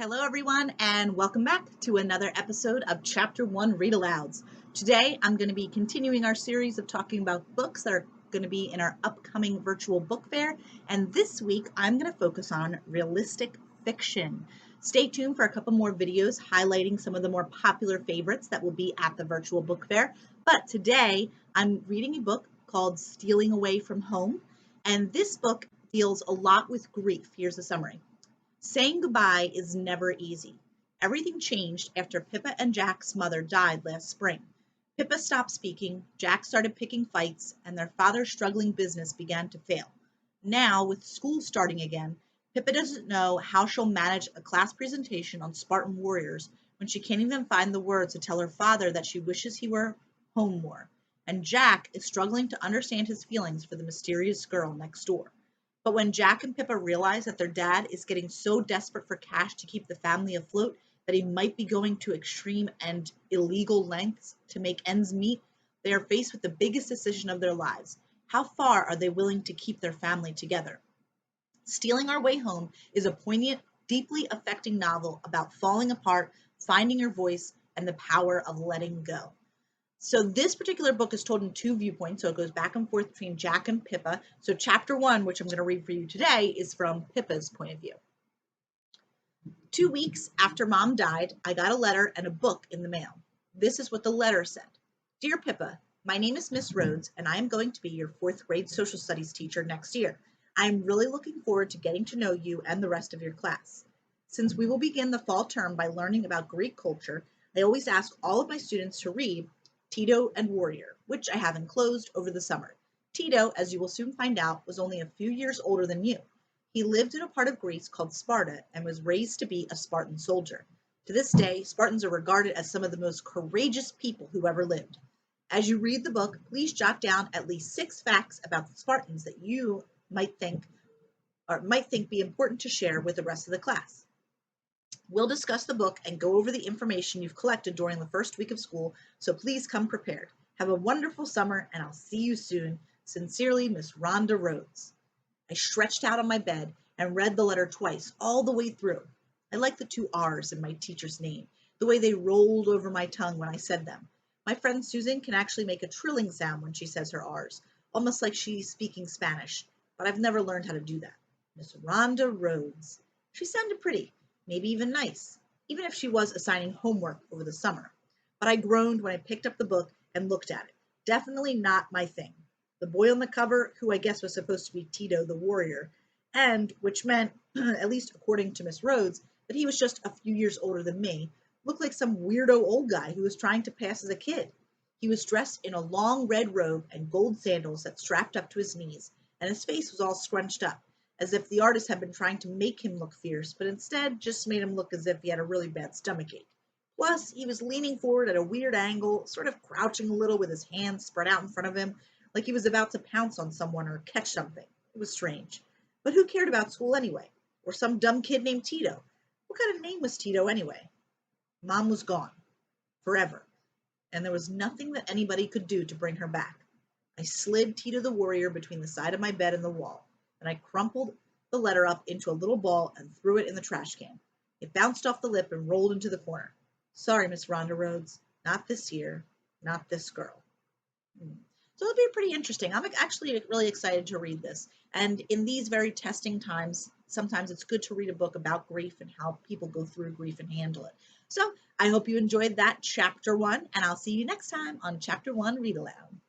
Hello, everyone, and welcome back to another episode of Chapter 1 Read-Alouds. Today, I'm going to be continuing our series of talking about books that are going to be in our upcoming virtual book fair, and this week, I'm going to focus on realistic fiction. Stay tuned for a couple more videos highlighting some of the more popular favorites that will be at the virtual book fair, but today, I'm reading a book called Stealing Away from Home, and this book deals a lot with grief. Here's the summary. Saying goodbye is never easy. Everything changed after Pippa and Jack's mother died last spring. Pippa stopped speaking, Jack started picking fights, and their father's struggling business began to fail. Now, with school starting again, Pippa doesn't know how she'll manage a class presentation on Spartan warriors when she can't even find the words to tell her father that she wishes he were home more. And Jack is struggling to understand his feelings for the mysterious girl next door. But when Jack and Pippa realize that their dad is getting so desperate for cash to keep the family afloat that he might be going to extreme and illegal lengths to make ends meet, they are faced with the biggest decision of their lives. How far are they willing to keep their family together? Stealing Our Way Home is a poignant, deeply affecting novel about falling apart, finding your voice, and the power of letting go. So this particular book is told in two viewpoints, so it goes back and forth between Jack and Pippa. So chapter 1, which I'm going to read for you today, is from Pippa's point of view. 2 weeks after Mom died, I got a letter and a book in the mail. This is what the letter said. Dear Pippa, my name is Miss Rhodes, and I am going to be your 4th grade social studies teacher next year. I am really looking forward to getting to know you and the rest of your class. Since we will begin the fall term by learning about Greek culture, I always ask all of my students to read Tito and Warrior, which I have enclosed over the summer. Tito, as you will soon find out, was only a few years older than you. He lived in a part of Greece called Sparta and was raised to be a Spartan soldier. To this day, Spartans are regarded as some of the most courageous people who ever lived. As you read the book, please jot down at least 6 facts about the Spartans that you might think be important to share with the rest of the class. We'll discuss the book and go over the information you've collected during the first week of school, so please come prepared. Have a wonderful summer, and I'll see you soon. Sincerely, Miss Rhonda Rhodes. I stretched out on my bed and read the letter twice, all the way through. I like the 2 R's in my teacher's name, the way they rolled over my tongue when I said them. My friend Susan can actually make a trilling sound when she says her R's, almost like she's speaking Spanish, but I've never learned how to do that. Miss Rhonda Rhodes. She sounded pretty. Maybe even nice, even if she was assigning homework over the summer. But I groaned when I picked up the book and looked at it. Definitely not my thing. The boy on the cover, who I guess was supposed to be Tito the warrior, and which meant, at least according to Miss Rhodes, that he was just a few years older than me, looked like some weirdo old guy who was trying to pass as a kid. He was dressed in a long red robe and gold sandals that strapped up to his knees, and his face was all scrunched up, as if the artist had been trying to make him look fierce, but instead just made him look as if he had a really bad stomachache. Plus, he was leaning forward at a weird angle, sort of crouching a little with his hands spread out in front of him, like he was about to pounce on someone or catch something. It was strange. But who cared about school anyway? Or some dumb kid named Tito? What kind of name was Tito anyway? Mom was gone. Forever. And there was nothing that anybody could do to bring her back. I slid Tito the warrior between the side of my bed and the wall, and I crumpled the letter up into a little ball and threw it in the trash can. It bounced off the lip and rolled into the corner. Sorry, Miss Rhonda Rhodes. Not this year. Not this girl. So it'll be pretty interesting. I'm actually really excited to read this. And in these very testing times, sometimes it's good to read a book about grief and how people go through grief and handle it. So I hope you enjoyed that chapter 1, and I'll see you next time on chapter 1 Read Aloud.